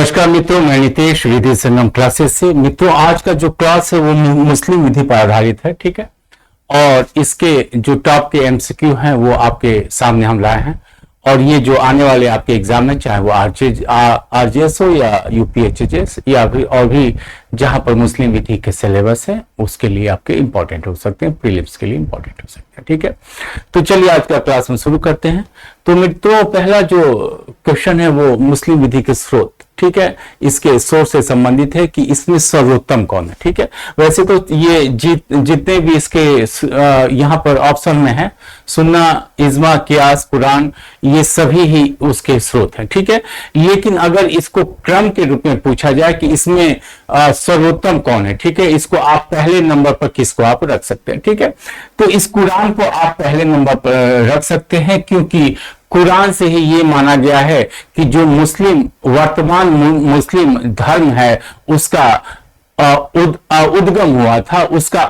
नमस्कार मित्रों, मैं नितेश विधि संगम क्लासेस से। मित्रों, आज का जो क्लास है वो मुस्लिम विधि पर आधारित है, ठीक है। और इसके जो टॉप के एमसीक्यू हैं वो आपके सामने हम लाए हैं। और ये जो आने वाले आपके एग्जाम में, चाहे वो आरजेएस हो या यूपीएचएस या फिर और भी जहां पर मुस्लिम विधि के सिलेबस है, उसके लिए आपके इंपॉर्टेंट हो सकते हैं, प्रीलिम्स के लिए इंपॉर्टेंट हो सकते हैं, ठीक है। तो चलिए आज का क्लास में शुरू करते हैं। तो मित्रों, पहला जो क्वेश्चन है वो मुस्लिम विधि के स्रोत, ठीक है, इसके सोर्स से संबंधित है कि इसमें सर्वोत्तम कौन है, ठीक है। वैसे तो ये जितने भी इसके यहाँ पर ऑप्शन में है, सुन्ना, इज्मा, कियास, कुरान, ये सभी ही उसके स्रोत हैं, ठीक है। लेकिन अगर इसको क्रम के रूप में पूछा जाए कि इसमें सर्वोत्तम कौन है, ठीक है, इसको आप पहले नंबर पर किसको आप रख सकते हैं, ठीक है। तो इस कुरान को आप पहले नंबर पर रख सकते हैं, क्योंकि कुरान से ही ये माना गया है कि जो वर्तमान मुस्लिम धर्म है उसका उद्गम हुआ था, उसका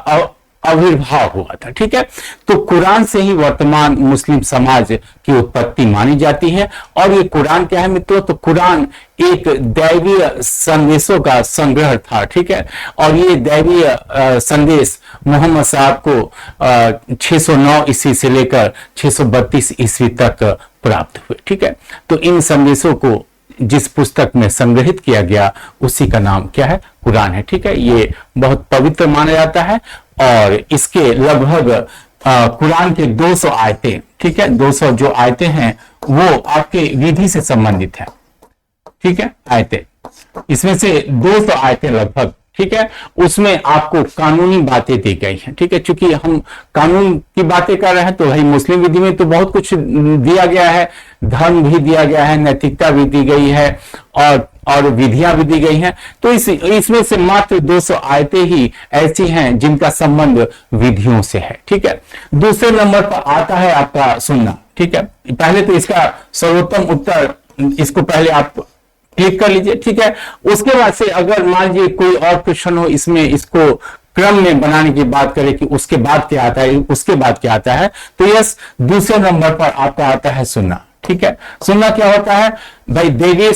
आविर्भाव हुआ था, ठीक है। तो कुरान से ही वर्तमान मुस्लिम समाज की उत्पत्ति मानी जाती है। और ये कुरान क्या है मित्रों? तो कुरान एक दैवीय संदेशों का संग्रह था, ठीक है। और ये दैवीय संदेश मोहम्मद साहब को 609 ईस्वी से लेकर 632 ईस्वी तक प्राप्त हुए, ठीक है। तो इन संदेशों को जिस पुस्तक में संग्रहित किया गया उसी का नाम क्या है? कुरान है, ठीक है। ये बहुत पवित्र माना जाता है और इसके लगभग कुरान के 200 आयतें, ठीक है, 200 जो आयतें हैं वो आपके विधि से संबंधित है, ठीक है, आयतें। इसमें से 200 आयतें लगभग, ठीक है, उसमें आपको कानूनी बातें दी गई हैं, ठीक है। चूंकि हम कानून की बातें कर रहे हैं तो भाई मुस्लिम विधि में तो बहुत कुछ दिया गया है, धर्म भी दिया गया है, नैतिकता भी दी गई है और विधियां भी दी गई हैं। तो इसमें से मात्र 200 आयतें ही ऐसी हैं जिनका संबंध विधियों से है, ठीक है। दूसरे नंबर पर आता है आपका सुन्ना, ठीक है। पहले तो इसका सर्वोत्तम उत्तर, इसको पहले आप क्लिक कर लीजिए, ठीक है। उसके बाद से अगर मान लीजिए कोई और क्वेश्चन हो, इसमें इसको क्रम में बनाने की बात करें कि उसके बाद क्या आता है, उसके बाद क्या आता है, तो यस, दूसरे नंबर पर आपका आता है सुन्ना, ठीक है। सुन्ना क्या होता है भाई? देवी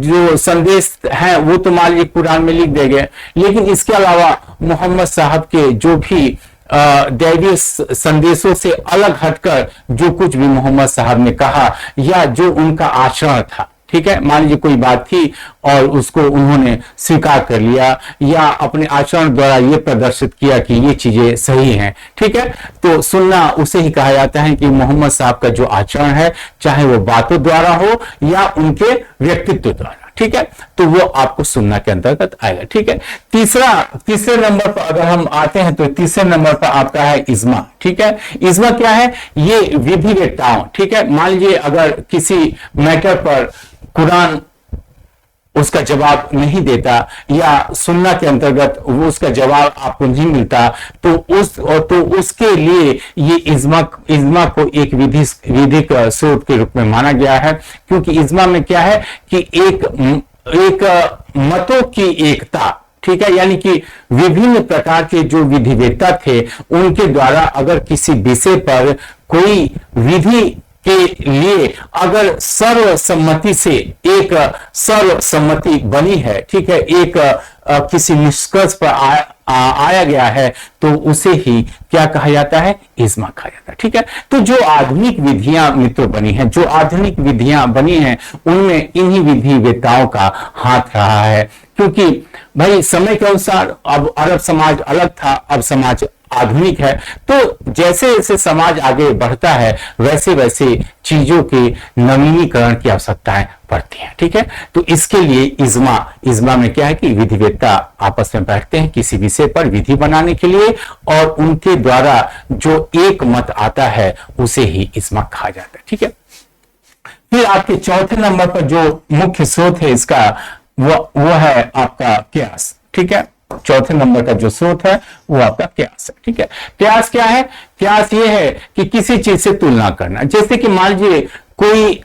जो संदेश है वो तो मान लीजिए कुरान में लिख दे गए, लेकिन इसके अलावा मोहम्मद साहब के जो भी दैवीय संदेशों से अलग हटकर जो कुछ भी मोहम्मद साहब ने कहा या जो उनका आचरण था, ठीक है, मान लीजिए कोई बात थी और उसको उन्होंने स्वीकार कर लिया या अपने आचरण द्वारा ये प्रदर्शित किया कि ये चीजें सही हैं, ठीक है। तो सुन्ना उसे ही कहा जाता है कि मोहम्मद साहब का जो आचरण है, चाहे वो बातों द्वारा हो या उनके व्यक्तित्व द्वारा, ठीक है, तो वो आपको सुन्ना के अंतर्गत आएगा, ठीक है। तीसरे नंबर पर अगर हम आते हैं तो तीसरे नंबर पर आपका है इज्मा, ठीक है। इज्मा क्या है? ये विधिवेत्ताओं, ठीक है। मान लीजिए अगर किसी मैटर पर कुरान उसका जवाब नहीं देता या सुन्ना के अंतर्गत वो उसका जवाब आपको नहीं मिलता, तो उसके लिए ये इज्मा को एक विधिक स्रोत के रूप में माना गया है। क्योंकि इज्मा में क्या है कि एक मतों की एकता, ठीक है, यानी कि विभिन्न प्रकार के जो विधिवेत्ता थे उनके द्वारा अगर किसी विषय पर कोई विधि के लिए अगर सर्वसम्मति से एक सर्वसम्मति बनी है, ठीक है, एक किसी निष्कर्ष पर आया गया है, तो उसे ही क्या कहा जाता है? इज्मा कहा जाता है, ठीक है। तो जो आधुनिक विधियां मित्रों बनी हैं, जो आधुनिक विधियां बनी हैं, उनमें इन्हीं विधिवेत्ताओं का हाथ रहा है। क्योंकि भाई समय के अनुसार अब अरब समाज अलग था, अब समाज आधुनिक है, तो जैसे जैसे समाज आगे बढ़ता है वैसे वैसे चीजों के नवीनीकरण की आवश्यकताएं बढ़ती हैं, ठीक है। तो इसके लिए इज्मा में क्या है कि विधिवेत्ता आपस में बैठते हैं किसी विषय पर विधि बनाने के लिए, और उनके द्वारा जो एक मत आता है उसे ही इज्मा कहा जाता है, ठीक है। फिर आपके चौथे नंबर पर जो मुख्य स्रोत है इसका वो है आपका कियास, ठीक है। चौथे नंबर का जो स्रोत है वो आपका कियास है, ठीक है। कियास क्या है? कियास ये है कि किसी चीज से तुलना करना। जैसे कि मान लीजिए कोई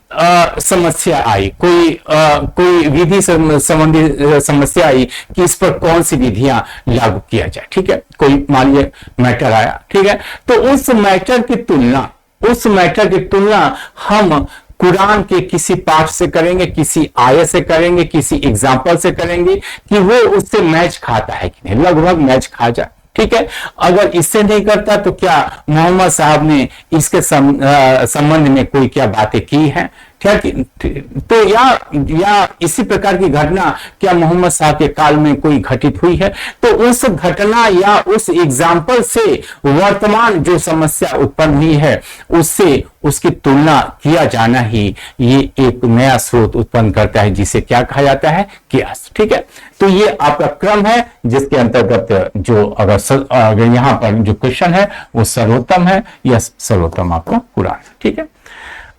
समस्या आई, कोई विधि संबंधी समस्या आई कि इस पर कौन सी विधियां लागू किया जाए, ठीक है। कोई मान लीजिए मैटर आया, ठीक है, तो उस मैटर की तुलना हम कुरान के किसी पाठ से करेंगे, किसी आयत से करेंगे, किसी एग्जाम्पल से करेंगे कि वो उससे मैच खाता है कि नहीं, लगभग मैच खा जाए। ठीक है, अगर इससे नहीं करता तो क्या मोहम्मद साहब ने इसके संबंध में कोई क्या बातें की हैं? तो या इसी प्रकार की घटना क्या मोहम्मद साहब के काल में कोई घटित हुई है? तो उस घटना या उस एग्जाम्पल से वर्तमान जो समस्या उत्पन्न हुई है उससे उसकी तुलना किया जाना ही ये एक नया स्रोत उत्पन्न करता है, जिसे क्या कहा जाता है? कियास। ठीक है, तो ये आपका क्रम है जिसके अंतर्गत जो अगर यहां पर जो क्वेश्चन है वो सर्वोत्तम है या सर्वोत्तम आपका कुरान। ठीक है,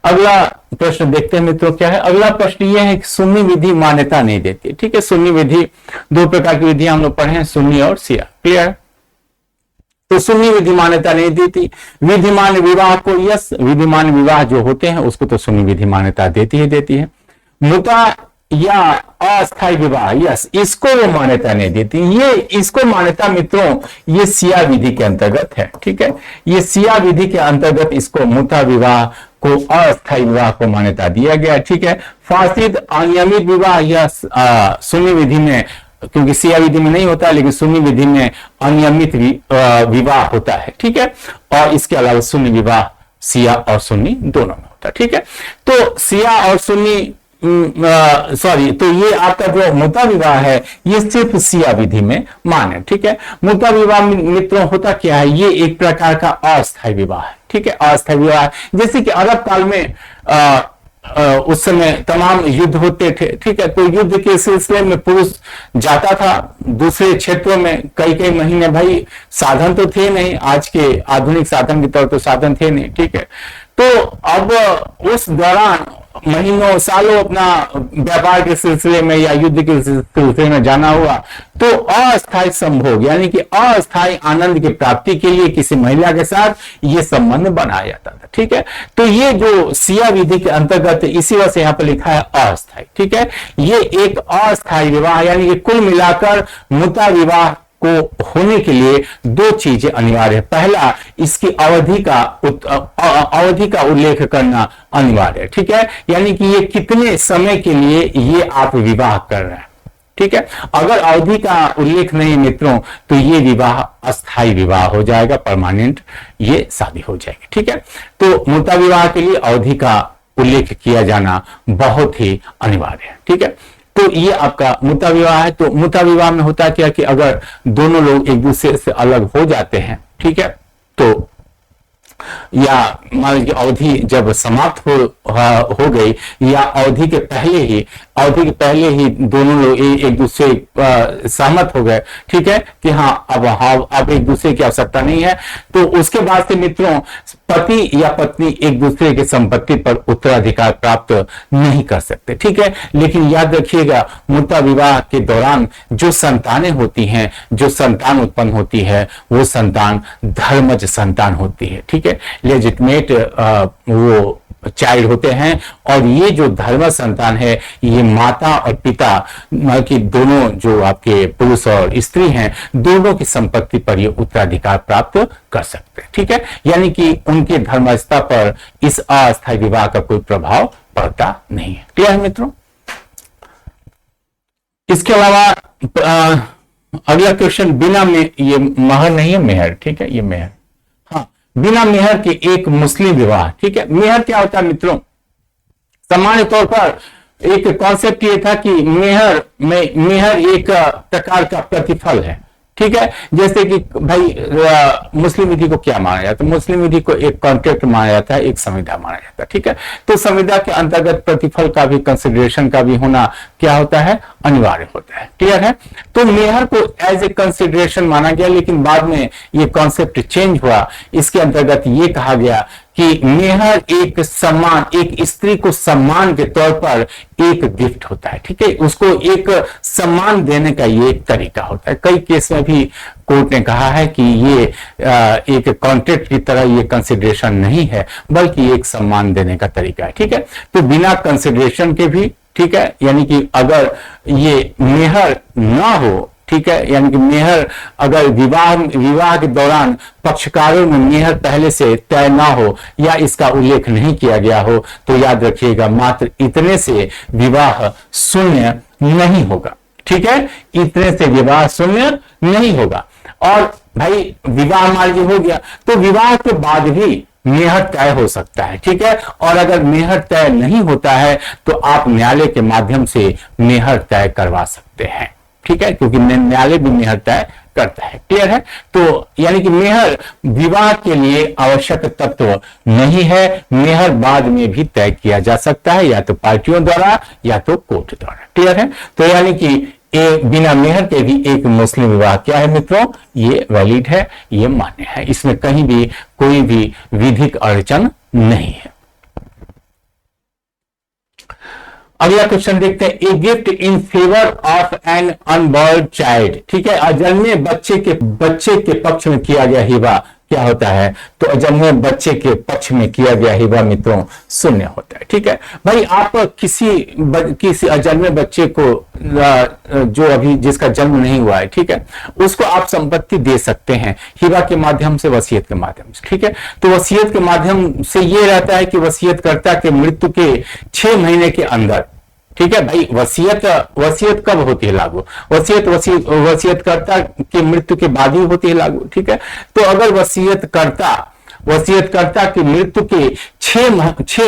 अगला प्रश्न देखते हैं मित्रों क्या है। अगला प्रश्न ये है कि सुन्नी विधि मान्यता नहीं देती। ठीक है, सुन्नी विधि, दो प्रकार की विधियां हम लोग पढ़े हैं, सुन्नी और शिया। क्लियर? तो सुन्नी विधि मान्यता नहीं देती। विधिमान विवाह को, यस, विधिमान विवाह जो होते हैं उसको तो सुन्नी विधि मान्यता देती ही देती है। मुता या अस्थायी विवाह, यस, इसको वो मान्यता नहीं देती। ये इसको मान्यता मित्रों ये सिया विधि के अंतर्गत है। ठीक है, ये सिया विधि के अंतर्गत इसको मुता विवाह को, अस्थायी विवाह को मान्यता दिया गया। ठीक है, फासिद अनियमित विवाह या सुन्नी विधि में, क्योंकि सिया विधि में नहीं होता लेकिन सुन्नी विधि में अनियमित विवाह होता है। ठीक है, और इसके अलावा सुन्नी विवाह सिया और सुन्नी दोनों में होता है। ठीक है, तो सिया और सुन्नी तो ये आपका जो मुता विवाह है ये सिर्फ सिया विधि में मान्य। ठीक है, मुता विवाह मित्रों होता क्या है? ये एक प्रकार का अस्थायी विवाह है। ठीक है, अस्थायी विवाह, जैसे कि अरब काल में उस समय तमाम युद्ध होते थे। ठीक है, तो युद्ध के सिलसिले में पुरुष जाता था दूसरे क्षेत्रों में कई कई महीने। भाई साधन तो थे नहीं, आज के आधुनिक साधन की तरह तो साधन थे नहीं। ठीक है, तो अब उस दौरान महीनों सालों अपना व्यापार के सिलसिले में या युद्ध के सिलसिले में जाना हुआ, तो अस्थायी संभोग यानी कि अस्थायी आनंद की प्राप्ति के लिए किसी महिला के साथ ये संबंध बनाया जाता था। ठीक है, तो ये जो सिया विधि के अंतर्गत, इसी वजह से यहां पर लिखा है अस्थायी। ठीक है, ये एक अस्थायी विवाह यानी कि कुल मिलाकर मुता विवाह को होने के लिए दो चीजें अनिवार्य है। पहला, इसकी अवधि का उल्लेख करना अनिवार्य है। ठीक है, यानी कि ये कितने समय के लिए ये आप विवाह कर रहे हैं। ठीक है, अगर अवधि का उल्लेख नहीं मित्रों तो ये विवाह अस्थायी विवाह हो जाएगा, परमानेंट ये शादी हो जाएगी। ठीक है, तो मुता विवाह के लिए अवधि का उल्लेख किया जाना बहुत ही अनिवार्य है। ठीक है, तो ये आपका मुता विवाह है। तो मुता विवाह में होता क्या कि अगर दोनों लोग एक दूसरे से अलग हो जाते हैं, ठीक है, तो या मान लीजिए अवधि जब समाप्त हो गई या अवधि के पहले ही दोनों लोग एक दूसरे सहमत हो गए। ठीक है, कि हाँ अब एक दूसरे की आवश्यकता नहीं है, तो उसके बाद से मित्रों पति या पत्नी एक दूसरे की संपत्ति पर उत्तराधिकार प्राप्त नहीं कर सकते। ठीक है, लेकिन याद रखिएगा मुता विवाह के दौरान जो संतानें होती हैं, जो संतान उत्पन्न होती है, वो संतान धर्मज संतान होती है। ठीक है, लेजिटमेट वो चाइल्ड होते हैं, और ये जो धर्म संतान है ये माता और पिता की दोनों, जो आपके पुरुष और स्त्री हैं, दोनों की संपत्ति पर ये उत्तराधिकार प्राप्त कर सकते हैं। ठीक है, यानी कि उनके धर्मावस्था पर इस अस्थायी विवाह का कोई प्रभाव पड़ता नहीं है। क्लियर है मित्रों? इसके अलावा अगला क्वेश्चन, बिना में, ये महर नहीं है, मेहर। ठीक है, ये मेहर, बिना मेहर के एक मुस्लिम विवाह। ठीक है, मेहर क्या होता है मित्रों? सामान्य तौर पर एक कॉन्सेप्ट ये था कि मेहर एक प्रकार का प्रतिफल है। ठीक है, जैसे कि भाई मुस्लिम विधि को क्या माना जाता है? मुस्लिम विधि को एक कॉन्ट्रैक्ट माना जाता है, एक संविदा माना जाता है। ठीक है, तो संविदा के अंतर्गत प्रतिफल का भी, कंसिडरेशन का भी होना क्या होता है? अनिवार्य होता है। क्लियर है? तो मेहर को एज ए कंसिडरेशन माना गया, लेकिन बाद में ये कॉन्सेप्ट चेंज हुआ। इसके अंतर्गत ये कहा गया कि मेहर एक सम्मान, एक स्त्री को सम्मान के तौर पर एक गिफ्ट होता है। ठीक है, उसको एक सम्मान देने का ये एक तरीका होता है। कई केस में भी कोर्ट ने कहा है कि ये एक कॉन्ट्रैक्ट की तरह ये कंसिडरेशन नहीं है, बल्कि एक सम्मान देने का तरीका है। ठीक है, तो बिना कंसिडरेशन के भी, ठीक है, यानी कि अगर ये मेहर ना हो, ठीक है। यानी कि मेहर अगर विवाह के दौरान पक्षकारों में मेहर पहले से तय ना हो या इसका उल्लेख नहीं किया गया हो तो याद रखिएगा मात्र इतने से विवाह शून्य नहीं होगा, ठीक है। इतने से विवाह शून्य नहीं होगा। और भाई विवाह मान लीजिए हो गया तो विवाह के बाद भी मेहर तय हो सकता है, ठीक है। और अगर मेहर तय नहीं होता है तो आप न्यायालय के माध्यम से मेहर तय करवा सकते हैं, ठीक है, क्योंकि न्यायालय भी मेहर तय करता है। क्लियर है। तो यानी कि मेहर विवाह के लिए आवश्यक तत्व नहीं है, मेहर बाद में भी तय किया जा सकता है या तो पार्टियों द्वारा या तो कोर्ट द्वारा। क्लियर है। तो यानी कि बिना मेहर के भी एक मुस्लिम विवाह क्या है मित्रों, ये वैलिड है, ये मान्य है, इसमें कहीं भी कोई भी विधिक अड़चन नहीं है। अगला क्वेश्चन देखते हैं, a gift in favour of an unborn child, ठीक है। अजन्मे बच्चे के पक्ष में किया गया हिबा क्या होता है, तो अजन्मे बच्चे के पक्ष में किया गया हिबा मित्रों शून्य होता है, ठीक है। भाई आप किसी अजन्मे बच्चे को जो अभी जिसका जन्म नहीं हुआ है, ठीक है, उसको आप संपत्ति दे सकते हैं हिबा के माध्यम से, वसीयत के माध्यम से, ठीक है। तो वसीयत के माध्यम से ये रहता है कि वसीयतकर्ता के मृत्यु के 6 महीने के अंदर, ठीक है भाई, वसीयत कब होती है लागू, वसीयतकर्ता की मृत्यु के बाद ही होती है लागू, ठीक है। तो अगर वसीयतकर्ता की मृत्यु के 6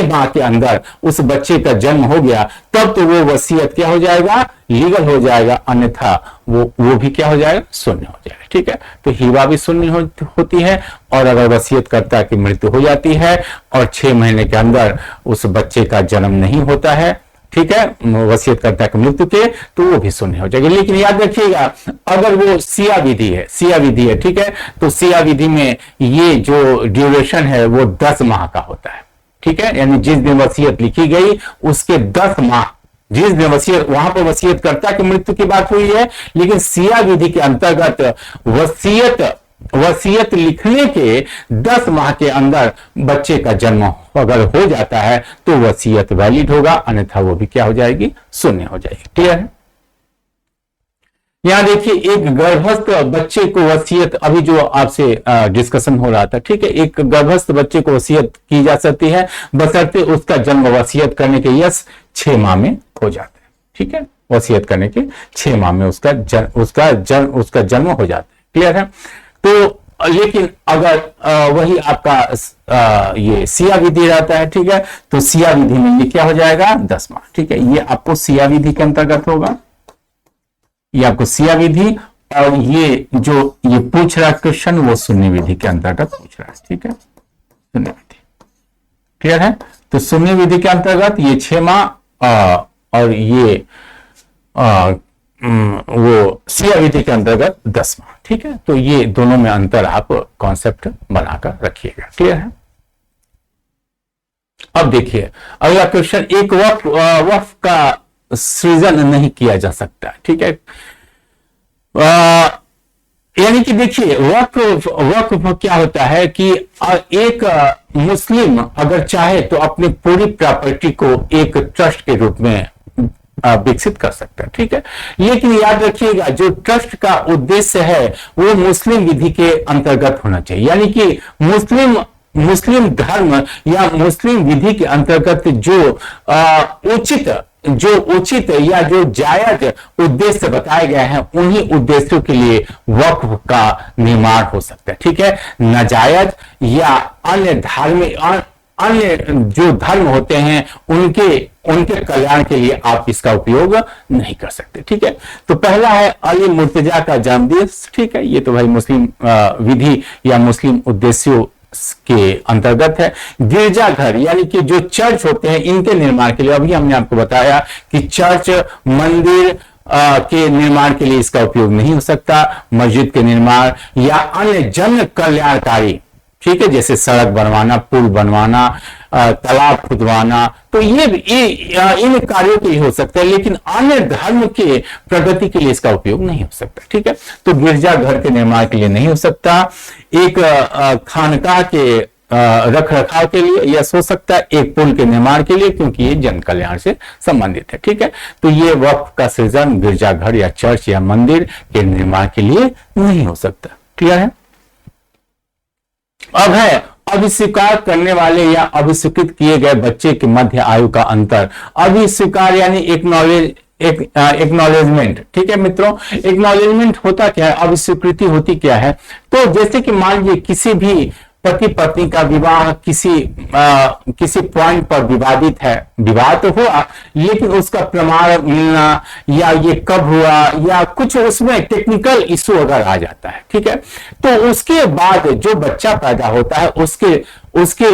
माह के अंदर उस बच्चे का जन्म हो गया तब तो वो वसीयत क्या हो जाएगा, लीगल हो जाएगा, अन्यथा वो भी क्या हो जाएगा, शून्य हो जाएगा, ठीक है। तो हिबा भी शून्य होती है और अगर वसीयतकर्ता की मृत्यु हो जाती है और 6 महीने के अंदर उस बच्चे का जन्म नहीं होता है, ठीक है, वसीयतकर्ता की मृत्यु के, तो वो भी शून्य हो जाएगी। लेकिन याद रखिएगा अगर वो सिया विधि है, ठीक है, तो सिया विधि में ये जो ड्यूरेशन है वो 10 माह का होता है, ठीक है। यानी जिस दिन वसीयत लिखी गई उसके 10 माह, जिस दिन वसीयत, वहां पर वसीयतकर्ता की मृत्यु की बात हुई है, लेकिन सिया विधि के अंतर्गत वसीयत लिखने के 10 माह के अंदर बच्चे का जन्म अगर हो जाता है तो वसीयत वैलिड होगा, अन्यथा वो भी क्या हो जाएगी, शून्य हो जाएगी। क्लियर है। यहां देखिए एक गर्भस्थ बच्चे को वसीयत, अभी जो आपसे डिस्कशन हो रहा था, ठीक है, एक गर्भस्थ बच्चे को वसीयत की जा सकती है बशर्ते उसका जन्म वसीयत करने के 6 माह में हो जाता है, ठीक है, वसीयत करने के 6 माह में उसका जन्म हो जाता है। क्लियर है। तो लेकिन अगर वही आपका ये सिया विधि रहता है, ठीक है, तो सिया विधि में ये क्या हो जाएगा, 10 माह, ठीक है। ये आपको सिया विधि के अंतर्गत होगा, ये आपको सिया विधि, और ये जो ये पूछ रहा है क्वेश्चन वो शून्य विधि के अंतर्गत पूछ रहा है, ठीक है, शून्य विधि। क्लियर है। तो शून्य विधि के अंतर्गत ये 6 माह और ये वो सिया विधि के अंतर्गत 10 माह, ठीक है। तो ये दोनों में अंतर आप कॉन्सेप्ट बनाकर रखिएगा। क्लियर है। अब देखिए अगला क्वेश्चन, एक वक्फ का सृजन नहीं किया जा सकता, ठीक है। यानी कि देखिए वक्फ क्या होता है कि एक मुस्लिम अगर चाहे तो अपनी पूरी प्रॉपर्टी को एक ट्रस्ट के रूप में विकसित कर सकता है, ठीक है। लेकिन याद रखिएगा जो ट्रस्ट का उद्देश्य है वो मुस्लिम विधि के अंतर्गत होना चाहिए, यानी कि मुस्लिम धर्म या मुस्लिम विधि के अंतर्गत जो उचित या जो जायज उद्देश्य बताए गए हैं उन्हीं उद्देश्यों के लिए वक्फ का निर्माण हो सकता है, ठीक है। नाजायज या अन्य जो धर्म होते हैं उनके कल्याण के लिए आप इसका उपयोग नहीं कर सकते, ठीक है। तो पहला है अली मुर्तजा का जन्मदिन, ठीक है, ये तो भाई मुस्लिम विधि या मुस्लिम उद्देश्यों के अंतर्गत है। गिरजाघर यानी कि जो चर्च होते हैं इनके निर्माण के लिए, अभी हमने आपको बताया कि चर्च मंदिर के निर्माण के लिए इसका उपयोग नहीं हो सकता। मस्जिद के निर्माण या अन्य जन कल्याणकारी, ठीक है, जैसे सड़क बनवाना, पुल बनवाना, तालाब खुदवाना, तो ये इन कार्यों के लिए हो सकता है, लेकिन अन्य धर्म के प्रगति के लिए इसका उपयोग नहीं हो सकता, ठीक है। तो गिरजा घर के निर्माण के लिए नहीं हो सकता। एक खानकाह के रख रखाव के लिए, या हो सकता है एक पुल के निर्माण के लिए, क्योंकि ये जन कल्याण से संबंधित है। ठीक है, तो ये वक्फ का सृजन गिरजाघर या चर्च या मंदिर के निर्माण के लिए नहीं हो सकता। क्लियर है। अब है अभिस्वीकार करने वाले या अभिस्वीकृत किए गए बच्चे के मध्य आयु का अंतर। अभिस्वीकार यानी एक्नॉलेजमेंट। ठीक है मित्रों, एक्नॉलेजमेंट होता क्या है, अभिस्वीकृति होती क्या है। तो जैसे कि मान लीजिए किसी भी पति पत्नी का विवाह किसी पॉइंट पर विवादित है, विवाद तो हुआ लेकिन उसका प्रमाण मिलना या ये कब हुआ या कुछ उसमें टेक्निकल इशू अगर आ जाता है, ठीक है, तो उसके बाद जो बच्चा पैदा होता है उसके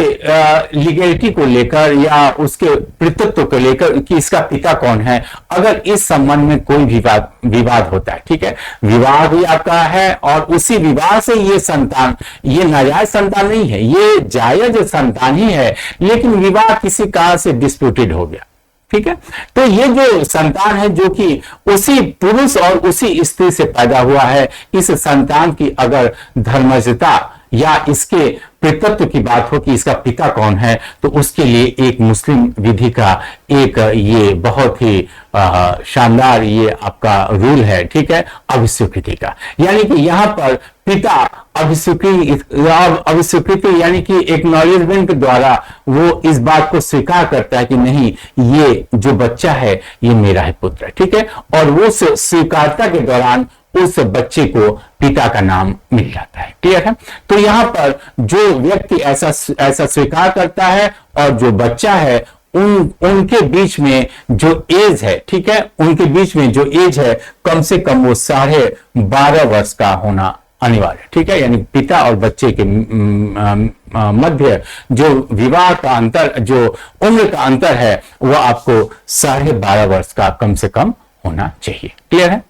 लीगलिटी को लेकर या उसके पितृत्व को लेकर कि इसका पिता कौन है, अगर इस संबंध में कोई विवाद होता है, ठीक है, विवाह भी आपका है और उसी विवाह से ये संतान, ये नाजायज संतान नहीं है, ये जायज संतान ही है, लेकिन विवाह किसी कारण से डिस्प्यूटेड हो गया, ठीक है, तो ये जो संतान है जो कि उसी पुरुष और उसी स्त्री से पैदा हुआ है, इस संतान की अगर धर्मजता या इसके पितृत्व की बात हो कि इसका पिता कौन है, तो उसके लिए एक मुस्लिम विधि का एक ये बहुत ही शानदार ये आपका रूल है, ठीक है, अभिस्वीकृति का। यानी कि यहां पर पिता अभिस्वीकृति यानी कि एक्नॉलेजमेंट के द्वारा वो इस बात को स्वीकार करता है कि नहीं, ये जो बच्चा है ये मेरा ही पुत्र है, ठीक है, और वो स्वीकारता के दौरान उस बच्चे को पिता का नाम मिल जाता है। क्लियर है। तो यहां पर जो व्यक्ति ऐसा स्वीकार करता है और जो बच्चा है उनके बीच में जो एज है, ठीक है, उनके बीच में जो एज है कम से कम वो 12.5 वर्ष का होना अनिवार्य, ठीक है, यानी पिता और बच्चे के मध्य जो विवाह का अंतर, जो उम्र का अंतर है वो आपको 12.5 वर्ष का कम से कम होना चाहिए। क्लियर है।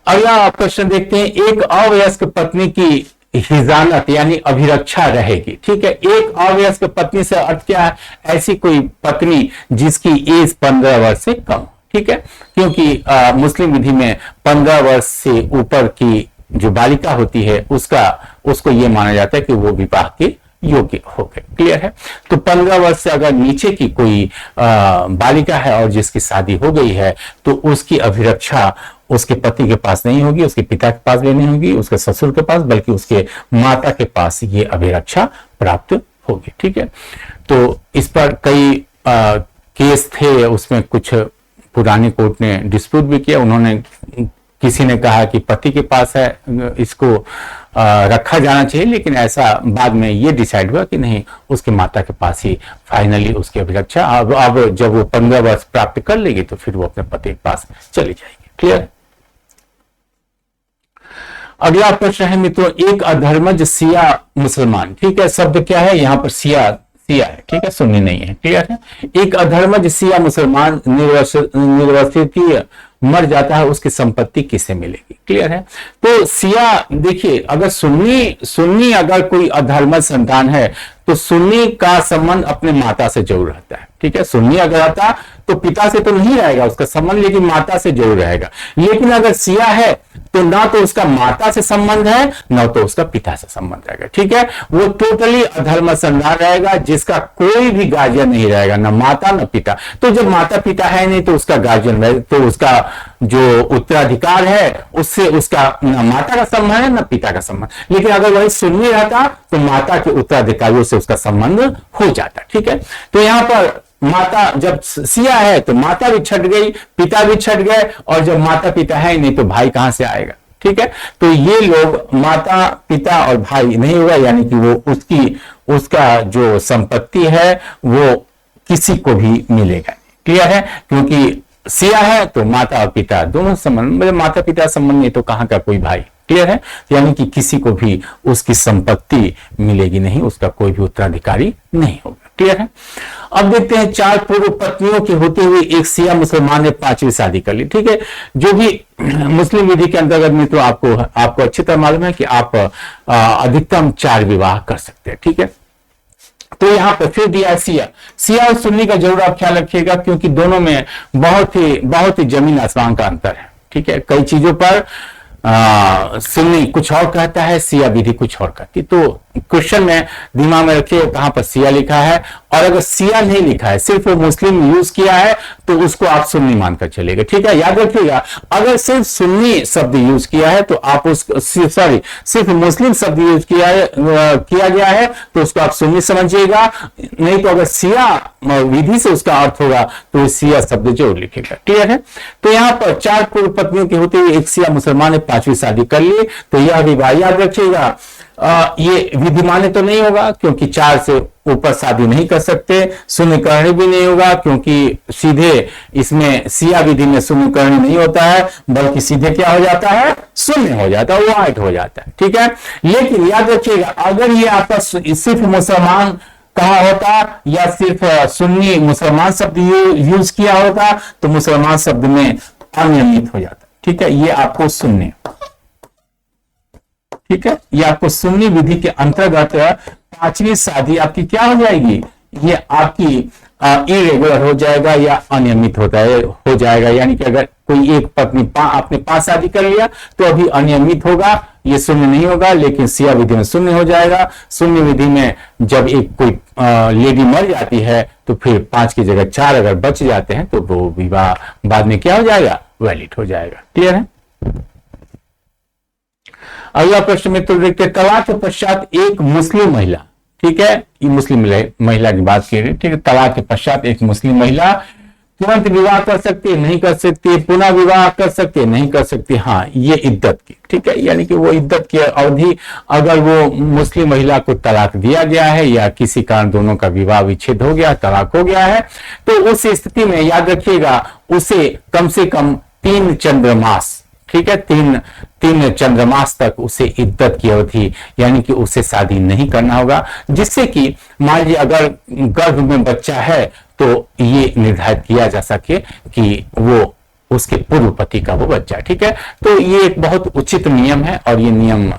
अगला क्वेश्चन देखते हैं, एक अवयस्क पत्नी की हिजानत यानी अभिरक्षा रहेगी, ठीक है, एक अवयस्क पत्नी से अर्थ क्या है, ऐसी कोई पत्नी जिसकी एज 15 वर्ष से कम, ठीक है, क्योंकि मुस्लिम विधि में 15 वर्ष से ऊपर की जो बालिका होती है उसको यह माना जाता है कि वो विवाह के योग्य हो गए। क्लियर है। तो 15 वर्ष से अगर नीचे की कोई बालिका है और जिसकी शादी हो गई है तो उसकी अभिरक्षा उसके पति के पास नहीं होगी, उसके पिता के पास भी नहीं होगी, उसके ससुर के पास, बल्कि उसके माता के पास ये अभिरक्षा प्राप्त होगी। ठीक है। तो इस पर कई केस थे, उसमें कुछ पुरानी कोर्ट ने डिस्प्यूट भी किया। उन्होंने, किसी ने कहा कि पति के पास है, इसको रखा जाना चाहिए, लेकिन ऐसा बाद में ये डिसाइड हुआ कि नहीं, उसके माता के पास ही फाइनली उसकी अभिरक्षा। अब जब वो 15 वर्ष प्राप्त कर लेगी तो फिर वो अपने पति के पास चली जाएगी। क्लियर। अगला प्रश्न है मित्रों, एक अधर्मज शिया मुसलमान, ठीक है, शब्द क्या है यहाँ पर, शिया है, ठीक है, सुन्नी नहीं है। क्लियर है। एक अधर्मज शिया मुसलमान निर्वसित मर जाता है, उसकी संपत्ति किसे मिलेगी। क्लियर है। तो शिया, देखिए, अगर सुन्नी अगर कोई अधर्मज संतान है तो सुन्नी का संबंध अपने माता से जरूर रहता है। ठीक है। सुन्नी अगर आता तो पिता से तो नहीं रहेगा उसका संबंध, लेकिन माता से जरूर रहेगा। लेकिन अगर शिया है तो ना तो उसका माता से संबंध है ना तो उसका पिता से संबंध रहेगा। ठीक है। वो टोटली अधर्म संतान रहेगा, जिसका कोई भी गार्जियन नहीं रहेगा, ना माता ना पिता। तो जब माता पिता है नहीं तो उसका गार्जियन रहे, तो उसका जो उत्तराधिकार है उससे उसका ना माता का संबंध है ना पिता का संबंध। लेकिन अगर वही सुन्नी रहता तो माता के उत्तराधिकारियों से उसका संबंध हो जाता। ठीक है। तो यहां पर माता, जब शिया है तो माता भी छट गई, पिता भी छट गए, और जब माता पिता है नहीं तो भाई कहां से आएगा। ठीक है। तो ये लोग माता पिता और भाई नहीं होगा, यानी कि वो उसका जो संपत्ति है वो किसी को भी मिलेगा। क्लियर है। क्योंकि शिया है तो माता और पिता दोनों संबंध, मतलब माता पिता संबंध नहीं तो कहां का कोई भाई। क्लियर है। यानी कि किसी को भी उसकी संपत्ति मिलेगी नहीं, उसका कोई भी उत्तराधिकारी नहीं होगा। क्लियर है। अब देखते हैं, 4 पूर्व पत्नियों के होते हुए एक शिया मुसलमान ने 5वीं शादी कर ली। ठीक है। जो भी मुस्लिम विधि के अंतर्गत में तो आपको अच्छी तरह मालूम है कि आप अधिकतम 4 विवाह कर सकते हैं। ठीक है। तो यहां पर फिर दिया शिया और सुन्नी का जरूर आप ख्याल रखिएगा, क्योंकि दोनों में बहुत ही जमीन आसमान का अंतर है। ठीक है। कई चीजों पर सुन्नी कुछ और कहता है, सिया विधि कुछ और कहती। तो क्वेश्चन में दिमाग में रखिए कहां पर सिया लिखा है, और अगर सिया नहीं लिखा है, सिर्फ वो मुस्लिम यूज किया है, तो उसको आप सुन्नी मानकर चलेगा। ठीक है, याद रखिएगा, अगर सिर्फ सुन्नी शब्द यूज किया है तो आप उसको, सॉरी, सिर्फ मुस्लिम शब्द यूज किया गया है तो उसको आप सुन्नी समझिएगा। नहीं तो अगर सिया विधि से उसका अर्थ होगा तो सिया शब्द जरूर लिखेगा। क्लियर है? तो यहां पर 4 पूर्व पत्नियों की होती हुई एक सिया मुसलमान ने 5वीं शादी कर ली, तो यह विवाह, याद रखिएगा, ये विधि मान्य तो नहीं होगा क्योंकि 4 से ऊपर शादी नहीं कर सकते। शून्य करणी भी नहीं होगा क्योंकि सीधे इसमें सिया विधि में शून्य करणी नहीं होता है, बल्कि सीधे क्या हो जाता है, शून्य हो जाता है, वाइट हो जाता है। ठीक है, लेकिन याद रखिएगा, अगर ये आपका सिर्फ मुसलमान कहा होता या सिर्फ सुन्नी मुसलमान शब्द यूज किया होता तो मुसलमान शब्द में अनियमित हो जाता। ठीक है, ये आपको सुन्नी, ठीक है, ये आपको सुन्नी विधि के अंतर्गत 5वीं शादी आपकी क्या हो जाएगी, ये आपकी इरेगुलर हो जाएगा या अनियमित हो जाएगा। यानी कि अगर कोई एक पत्नी आपने 5 शादी कर लिया तो अभी अनियमित होगा, ये शून्य नहीं होगा, लेकिन सिया विधि में शून्य हो जाएगा। शून्य विधि में जब एक कोई लेडी मर जाती है तो फिर 5 की जगह 4 अगर बच जाते हैं तो वो विवाह बाद में क्या हो जाएगा, वैलिड हो जाएगा। क्लियर है? अगला प्रश्न मित्र देखते हैं, तलाक के पश्चात एक मुस्लिम महिला, ठीक है, ये मुस्लिम महिला की बात की, ठीक है, तलाक के पश्चात एक मुस्लिम महिला तुरंत विवाह कर सकती है, नहीं कर सकती, पुनः विवाह कर सकती है, नहीं कर सकती। हाँ, ये इद्दत की, ठीक है, यानी कि वो इद्दत की अवधि, अगर वो मुस्लिम महिला को तलाक दिया गया है या किसी कारण दोनों का विवाह विच्छेद हो गया, तलाक हो गया है, तो उस स्थिति में याद रखिएगा उसे कम से कम 3 चंद्रमास, ठीक है, 3 चंद्रमास तक उसे इद्दत की अवधि, यानी कि उसे शादी नहीं करना होगा, जिससे कि मान लीजिए अगर गर्भ में बच्चा है तो ये निर्धारित किया जा सके कि वो उसके पूर्व पति का वो बच्चा। ठीक है, तो ये एक बहुत उचित नियम है और ये नियम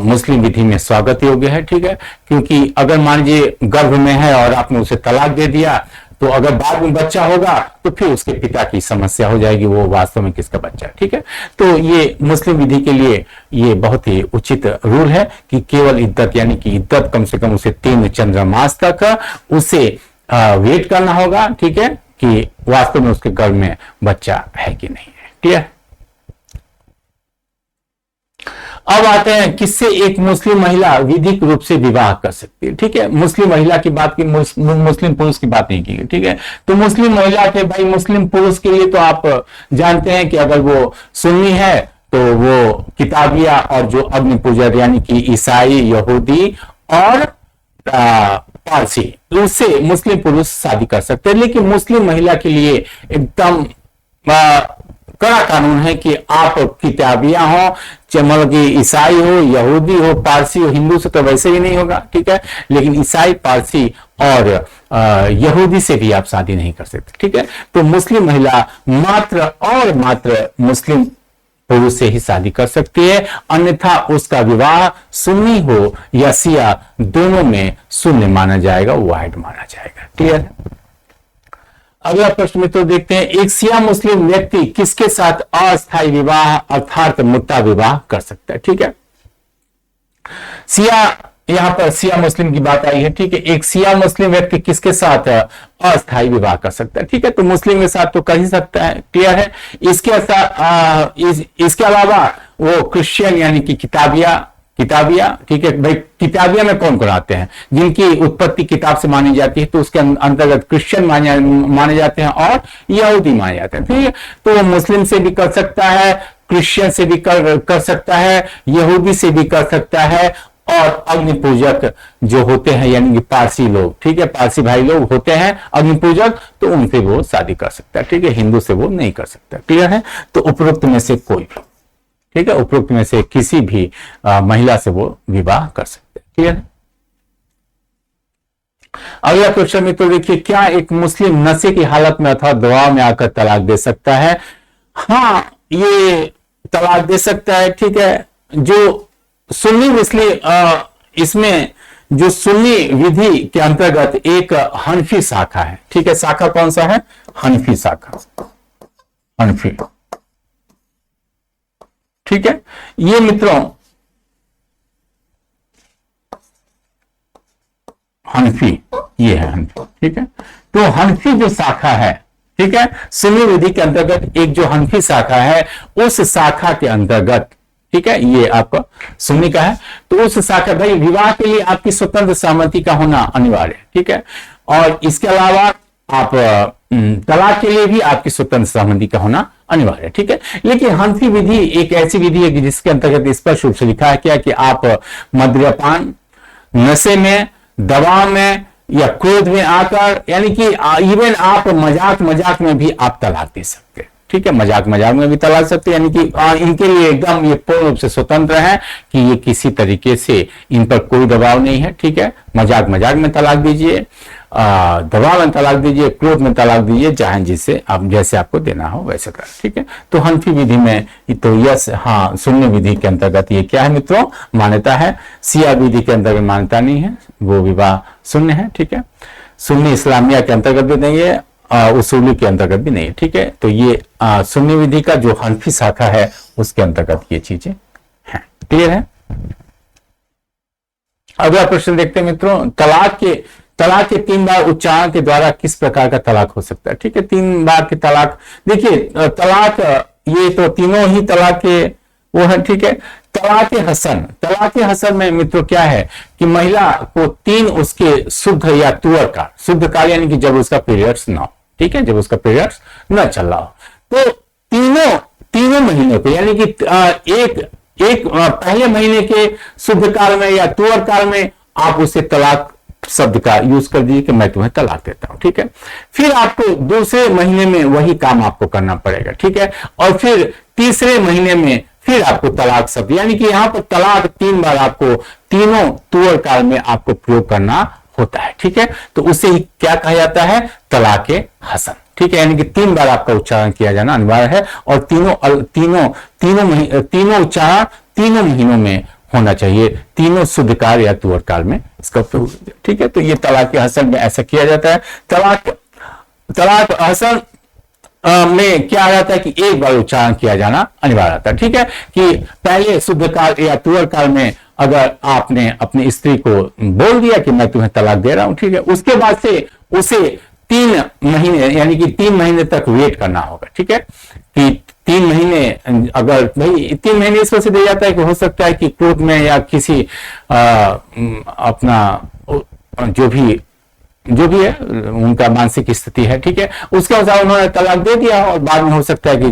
मुस्लिम विधि में स्वागत योग्य है। ठीक है, क्योंकि अगर मान लीजिए गर्भ में है और आपने उसे तलाक दे दिया तो अगर बाद में बच्चा होगा तो फिर उसके पिता की समस्या हो जाएगी, वो वास्तव में किसका बच्चा है। ठीक है, तो ये मुस्लिम विधि के लिए ये बहुत ही उचित रूल है कि केवल इद्दत, यानी कि इद्दत कम से कम उसे 3 चंद्रमास तक उसे वेट करना होगा। ठीक है, कि वास्तव में उसके गर्भ में बच्चा है कि नहीं है। क्लियर? अब आते हैं किससे एक मुस्लिम महिला विधिक रूप से विवाह कर सकती है। ठीक है, मुस्लिम महिला की बात की, मुस्लिम पुरुष की बात नहीं की गई। ठीक है, तो मुस्लिम महिला के भाई, मुस्लिम पुरुष के लिए तो आप जानते हैं कि अगर वो सुन्नी है तो वो किताबिया और जो अग्नि पूजक यानी कि ईसाई, यहूदी और पारसी, उससे मुस्लिम पुरुष शादी कर सकते हैं। लेकिन मुस्लिम महिला के लिए एकदम कड़ा कानून है कि आप किताबिया हो, मतलब कि ईसाई हो, यहूदी हो, पारसी हो, हिंदू से तो वैसे ही नहीं होगा। ठीक है, लेकिन ईसाई, पारसी और यहूदी से भी आप शादी नहीं कर सकते। ठीक है, तो मुस्लिम महिला मात्र और मात्र मुस्लिम पुरुष से ही शादी कर सकती है, अन्यथा उसका विवाह सुन्नी हो या शिया दोनों में शून्य माना जाएगा, वाहिद माना जाएगा। क्लियर है? अगला प्रश्न में तो देखते हैं, एक शिया मुस्लिम व्यक्ति किसके साथ अस्थायी विवाह अर्थात मुत्ता विवाह कर सकता है। ठीक है, शिया, यहां पर शिया मुस्लिम की बात आई है। ठीक है, एक शिया मुस्लिम व्यक्ति किसके साथ अस्थायी विवाह कर सकता है। ठीक है, तो मुस्लिम के साथ तो कर ही सकता है। क्लियर है? इसके अलावा वो क्रिश्चियन यानी कि किताबिया, ठीक है भाई, किताबिया में कौन कौन आते हैं जिनकी उत्पत्ति किताब से मानी जाती है, तो उसके अंतर्गत क्रिश्चियन माने जाते हैं और यहूदी माने जाते हैं। ठीक है, तो वो मुस्लिम से भी कर सकता है, क्रिश्चियन से भी कर सकता है, यहूदी से भी कर सकता है, और अग्नि पूजक जो होते हैं यानी कि पारसी लोग, ठीक है, पारसी भाई लोग होते हैं अग्नि पूजक, तो उनसे वो शादी कर सकता है। ठीक है, हिंदू से वो नहीं कर सकता। क्लियर है? तो उपरोक्त में से कोई भी, ठीक है, उपरोक्त में से किसी भी महिला से वो विवाह कर सकते हैं। क्लियर है? अगला क्वेश्चन में तो देखिए, क्या एक मुस्लिम नशे की हालत में अथवा दबाव में आकर तलाक दे सकता है? हाँ, ये तलाक दे सकता है। ठीक है, जो सुन्नी इसमें जो सुन्नी विधि के अंतर्गत एक हनफी शाखा है। ठीक है, शाखा कौन सा है? हनफी शाखा, हनफी। ठीक है, ये मित्रों हनफी, ये है हनफी। ठीक है, तो हनफी जो शाखा है, ठीक है, सुन्नी विधि के अंतर्गत एक जो हनफी शाखा है, उस शाखा के अंतर्गत, ठीक है, ये आपका सुन्नी का है, तो उस शाखा, भाई विवाह के लिए आपकी स्वतंत्र सहमति का होना अनिवार्य है। ठीक है, और इसके अलावा आप तलाक के लिए भी आपकी स्वतंत्र सहमति का होना अनिवार्य है। ठीक है, लेकिन हनफी विधि एक ऐसी विधि है कि जिसके अंतर्गत स्पष्ट रूप से लिखा है क्या कि आप मद्यपान, नशे में, दवा में या क्रोध में आकर, यानी कि इवन आप मजाक मजाक में भी आप तलाक दे सकते हैं। ठीक है, मजाक मजाक में भी तलाक सकते हैं, यानी कि इनके लिए एकदम ये पूर्ण रूप से स्वतंत्र है कि ये किसी तरीके से इन पर कोई दबाव नहीं है। ठीक है, मजाक मजाक में तलाक दीजिए, दबाव में तलाक दीजिए, क्रोध में तलाक दीजिए, चाहे जिसे आप जैसे आपको देना हो वैसे कर। ठीक है, तो हनफी विधि में तो यस, हाँ, सुन्नी विधि के अंतर्गत ये क्या है मित्रों, मान्यता है। शिया विधि के अंतर्गत मान्यता नहीं है, वो विवाह शून्य है। ठीक है, सुन्नी इस्लामिया के अंतर्गत भी नहीं है, उसूली के अंतर्गत भी नहीं है। ठीक है, तो ये सुन्नी विधि का जो हनफी शाखा है उसके अंतर्गत ये चीजें हैं। क्लियर है। अगला प्रश्न देखते हैं मित्रों, तलाक के 3 बार उच्चारण के द्वारा किस प्रकार का तलाक हो सकता है। ठीक है, 3 बार के तलाक, देखिए तलाक, ये तो तीनों ही तलाक के वो है। ठीक है, तलाक हसन में मित्रों क्या है कि महिला को 3 उसके शुद्ध या तुअर काल, यानी कि जब उसका पीरियड्स ना हो। ठीक है, जब उसका पीरियड्स न चल रहा हो, तो तीनों महीनों के, यानी कि एक पहले महीने के शुद्ध काल में या तुअर काल में आप उसे तलाक शब्द का यूज कर दीजिए कि मैं तुम्हें तलाक देता हूं। ठीक है, फिर आपको दूसरे महीने में वही काम आपको करना पड़ेगा। ठीक है, और फिर तीसरे महीने में फिर आपको तलाक शब्द, यानी कि यहां पर तलाक 3 बार आपको तीनों तुअर काल में आपको प्रयोग करना होता है। ठीक है, तो उसे क्या कहा जाता है, तलाक हसन। ठीक है, यानी कि 3 बार आपका उच्चारण किया जाना अनिवार्य है, और तीनों उच्चारण तीनों महीनों में होना चाहिए, तीनों शुद्ध काल या तुअर काल में इसका उपयोग। ठीक है, तो ये तलाक हसन में ऐसा किया जाता है। तलाक हसन में क्या आ जाता है कि एक बार उच्चारण किया जाना अनिवार्य आता है। ठीक है, कि पहले शुद्ध काल या तुअर काल में अगर आपने अपनी स्त्री को बोल दिया कि मैं तुम्हें तलाक दे रहा हूं, ठीक है, उसके बाद से उसे 3 महीने, यानी कि 3 महीने तक वेट करना होगा। ठीक है, कि 3 महीने, अगर भाई 3 महीने इस वजह से दिया जाता है कि हो सकता है कि क्रोध में या किसी अपना जो भी है उनका मानसिक स्थिति है, ठीक है, उसके अनुसार उन्होंने तलाक दे दिया और बाद में हो सकता है कि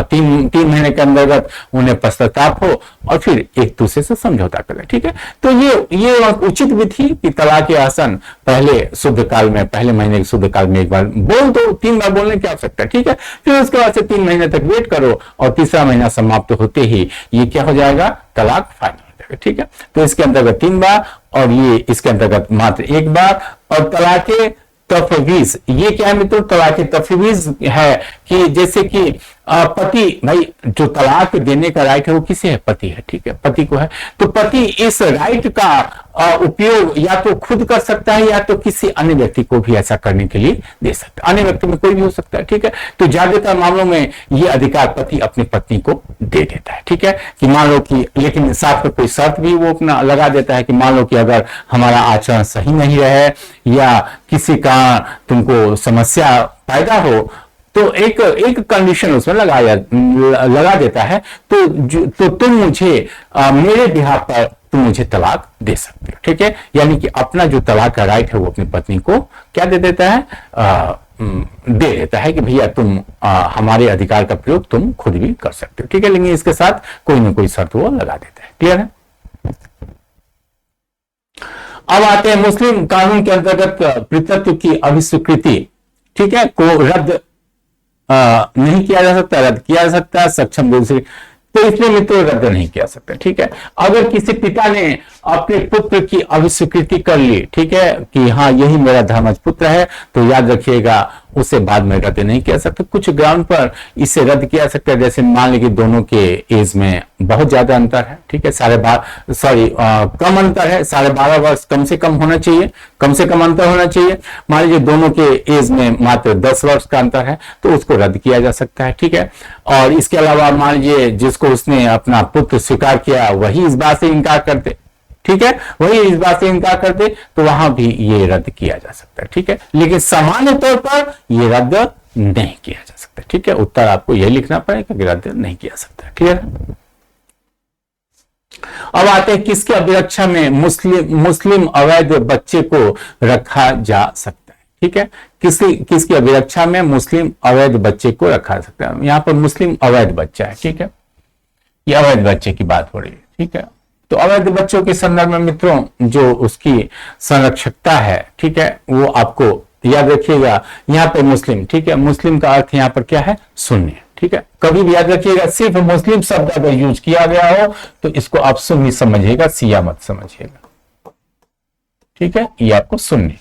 तीन महीने के अंतर्गत उन्हें पश्चाताप हो और फिर एक दूसरे से समझौता करें। ठीक है, तो ये उचित विधि कि तलाक हसन पहले शुद्ध काल में, पहले महीने के शुद्ध काल में एक बार बोल दो, 3 बार बोलने की आवश्यकता है। ठीक है, फिर उसके बाद से 3 महीने तक वेट करो और तीसरा महीना समाप्त होते ही ये क्या हो जाएगा, तलाक फाइनल। ठीक है, तो इसके अंतर्गत 3 बार और ये इसके अंतर्गत मात्र 1 बार। और तलाके तफवीज, ये क्या है मित्रों, तलाके तफवीज है कि जैसे कि पति, भाई जो तलाक देने का राइट है वो किसे है, पति है। ठीक है, पति को है, तो पति इस राइट का उपयोग या तो खुद कर सकता है या तो किसी अन्य व्यक्ति को भी ऐसा करने के लिए दे सकता है। अन्य व्यक्ति में कोई भी हो सकता है। ठीक है, तो ज्यादातर मामलों में ये अधिकार पति अपनी पत्नी को दे देता है। ठीक है, कि मान लो कि, लेकिन साथ में कोई शर्त भी वो अपना लगा देता है कि मान लो कि अगर हमारा आचरण सही नहीं रहे या किसी का तुमको समस्या पैदा हो तो एक कंडीशन उसमें लगा देता है, तो तुम मुझे मेरे बिहाफ पर तुम मुझे तलाक दे सकते हो। ठीक है, यानी कि अपना जो तलाक का राइट है वो अपनी पत्नी को क्या दे देता है, दे देता है कि भैया तुम हमारे अधिकार का प्रयोग तुम खुद भी कर सकते हो। ठीक है, लेकिन इसके साथ कोई ना कोई शर्त वो लगा देता है। क्लियर है। अब आते हैं मुस्लिम कानून के अंतर्गत पितृत्व की अभिस्वीकृति, ठीक है, को रद्द नहीं किया जा सकता, रद्द किया जा सकता है सक्षम दूसरी, तो इसलिए मित्रों रद्द नहीं किया सकता। ठीक है, अगर किसी पिता ने अपने पुत्र की अभिस्वीकृति कर ली, ठीक है, कि हाँ यही मेरा धर्मज पुत्र है, तो याद रखिएगा उसे बाद में रद्द नहीं किया सकता। कुछ ग्राउंड पर इसे रद्द किया सकता है, जैसे मान लीजिए दोनों के एज में बहुत ज्यादा अंतर है, ठीक है, कम अंतर है, 12.5 वर्ष कम से कम होना चाहिए, कम से कम अंतर होना चाहिए। मान लीजिए दोनों के एज में मात्र 10 वर्ष का अंतर है, तो उसको रद्द किया जा सकता है, ठीक है। और इसके अलावा मान लीजिए जिसको उसने अपना पुत्र स्वीकार किया वही इस बात से इनकार करते, ठीक है, वही इस बात से इनकार करते, तो वहां भी ये रद्द किया जा सकता है, ठीक है। लेकिन सामान्य तौर पर ये रद्द नहीं किया जा सकता, ठीक है। उत्तर आपको यह लिखना पड़ेगा कि रद्द नहीं किया सकता, क्लियर है। अब आते हैं किसके अभिरक्षा में मुस्लिम अवैध बच्चे को रखा जा सकता है, ठीक है। किसकी अभिरक्षा में मुस्लिम अवैध बच्चे को रखा जा सकता है। यहां पर मुस्लिम अवैध बच्चा है, ठीक है, ये अवैध बच्चे की बात हो रही है, ठीक है। तो अवैध बच्चों के संदर्भ में मित्रों जो उसकी संरक्षकता है, ठीक है, वो आपको याद रखिएगा। यहाँ पे मुस्लिम, ठीक है, मुस्लिम का अर्थ यहाँ पर क्या है, सुन्नी, ठीक है। कभी भी याद रखिएगा सिर्फ मुस्लिम शब्द अगर यूज किया गया हो तो इसको आप सुन्नी समझिएगा, शिया मत समझिएगा, ठीक है। ये आपको सुन्नी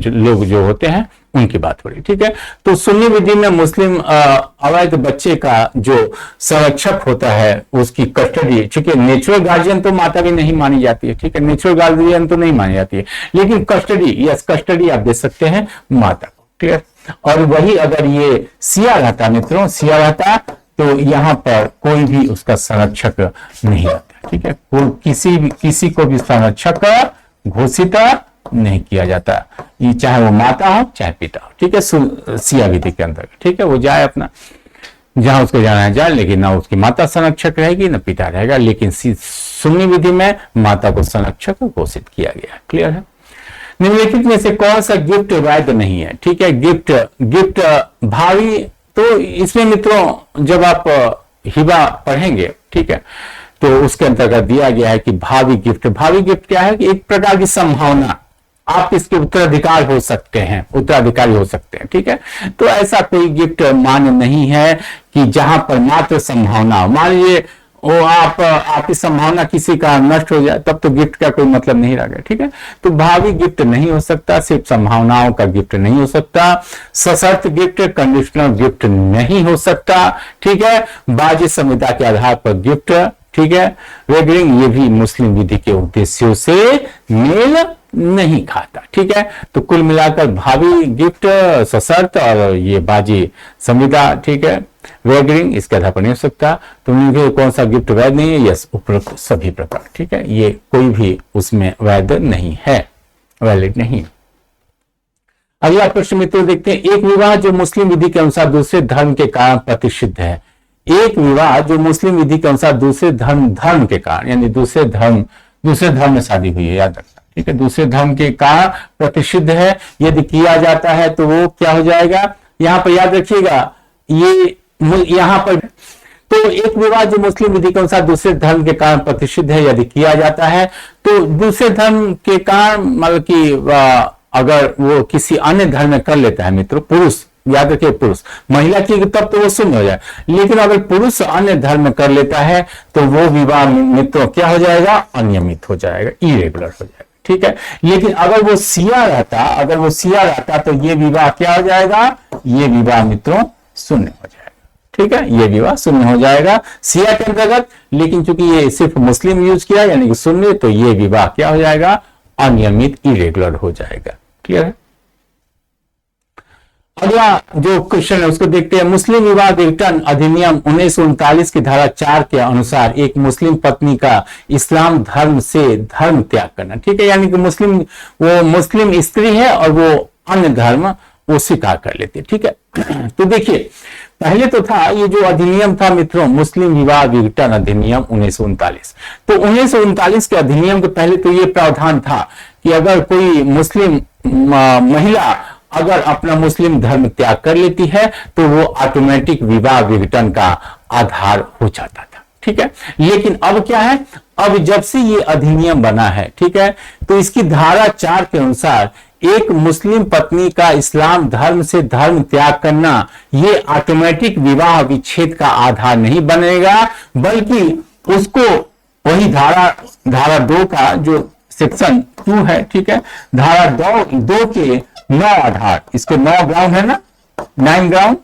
लोग जो होते हैं उनकी बात हो रही, ठीक है। तो सुन्नी विधि में मुस्लिम अवैध बच्चे का जो संरक्षक होता है उसकी कस्टडी, ठीक है, नेचुरल गार्जियन तो माता भी नहीं मानी जाती है, ठीक है, नेचुरल गार्जियन तो नहीं मानी जाती है, लेकिन कस्टडी आप दे सकते हैं माता को, ठीक है। और वही अगर ये शिया रहता मित्रों, शिया रहता तो यहां पर कोई भी उसका संरक्षक नहीं रहता, ठीक है, किसी को भी संरक्षक घोषित नहीं किया जाता, ये चाहे वो माता हो चाहे पिता हो, ठीक है, शिया विधि के अंतर्गत, ठीक है। वो जाए अपना जहां उसको जाना है जाए, लेकिन ना उसकी माता संरक्षक रहेगी ना पिता रहेगा, लेकिन सुन्नी विधि में माता को संरक्षक घोषित किया गया, क्लियर है। निम्नलिखित में से कौन सा गिफ्ट वैध नहीं है, ठीक है। गिफ्ट भावी, तो इसमें मित्रों जब आप हिबा पढ़ेंगे, ठीक है, तो उसके अंतर्गत दिया गया है कि भावी गिफ्ट क्या है कि एक प्रकार की संभावना, आप इसके उत्तराधिकारी हो सकते हैं, ठीक है। तो ऐसा कोई गिफ्ट मान्य नहीं है कि जहां पर मात्र संभावना, मान लीजिए वो आपकी संभावना किसी का नष्ट हो जाए तब तो गिफ्ट का कोई मतलब नहीं रह गया, ठीक है। तो भावी गिफ्ट नहीं हो सकता, सिर्फ संभावनाओं का गिफ्ट नहीं हो सकता, सशर्त गिफ्ट, कंडीशनल गिफ्ट नहीं हो सकता, ठीक है। बाह्य संविदा के आधार पर गिफ्ट, ठीक है, वेगरिंग, ये भी मुस्लिम विधि के उद्देश्यों से मेल नहीं खाता, ठीक है। तो कुल मिलाकर भावी गिफ्ट, सशर्त और ये बाजी संविदा, ठीक है, वेगरिंग इसके आधार पर नहीं हो सकता। तो मुझे कौन सा गिफ्ट वैध नहीं है, यस, उपरोक्त सभी प्रकार, ठीक है, ये कोई भी उसमें वैध नहीं है, वैलिड नहीं। अगला प्रश्न मित्रों देखते हैं, एक विवाह जो मुस्लिम विधि के अनुसार दूसरे धर्म के कारण प्रतिषिद्ध है, एक विवाह जो मुस्लिम विधि के अनुसार दूसरे धर्म के कारण, यानी दूसरे धर्म में शादी हुई है, याद रखना, ठीक है, दूसरे धर्म के कारण प्रतिषिद्ध है, यदि किया जाता है तो वो क्या हो जाएगा, यहां पर याद रखिएगा, ये यहां पर तो एक विवाह जो मुस्लिम विधि के अनुसार दूसरे धर्म के कारण प्रतिषिद्ध है, यदि किया जाता है तो दूसरे धर्म के कारण, मतलब कि अगर वो किसी अन्य धर्म में कर लेता है मित्रों, पुरुष, याद रखिए पुरुष, महिला की तब तो वो शून्य हो जाए, लेकिन अगर पुरुष अन्य धर्म में कर लेता है तो वो विवाह मित्रों क्या हो जाएगा, अनियमित हो जाएगा, इरेगुलर हो जाएगा, ठीक है। लेकिन अगर वो शिया रहता तो ये विवाह क्या हो जाएगा, ये विवाह मित्रों शून्य हो जाएगा, ठीक है, ये विवाह शून्य हो जाएगा शिया के अंतर्गत। लेकिन चूंकि ये सिर्फ मुस्लिम यूज किया यानी कि शून्य, तो ये विवाह क्या हो जाएगा, अनियमित, इरेगुलर हो जाएगा, क्लियर है। अगला जो क्वेश्चन है उसको देखते हैं। मुस्लिम विवाह विघटन अधिनियम 1939 की धारा 4 के अनुसार एक मुस्लिम पत्नी का इस्लाम धर्म से धर्म त्याग करना, ठीक है, यानी कि वो मुस्लिम स्त्री है और वो अन्य धर्म वो स्वीकार कर लेती है, ठीक है। तो देखिए पहले तो था ये जो अधिनियम था मित्रों, मुस्लिम विवाह विघटन अधिनियम 1939। तो 1939 के अधिनियम के पहले तो ये प्रावधान था कि अगर कोई मुस्लिम महिला अगर अपना मुस्लिम धर्म त्याग कर लेती है तो वो ऑटोमेटिक विवाह विघटन का आधार हो जाता था, ठीक है। लेकिन अब क्या है, अब जब से ये अधिनियम बना है, ठीक है, तो इसकी धारा 4 के अनुसार एक मुस्लिम पत्नी का इस्लाम धर्म से धर्म त्याग करना ये ऑटोमेटिक विवाह विच्छेद का आधार नहीं बनेगा, बल्कि उसको वही धारा 2 का जो सेक्शन 2 है, ठीक है, धारा 2 के 9 आधार, इसके 9 ग्राउंड है ना, 9 ग्राउंड,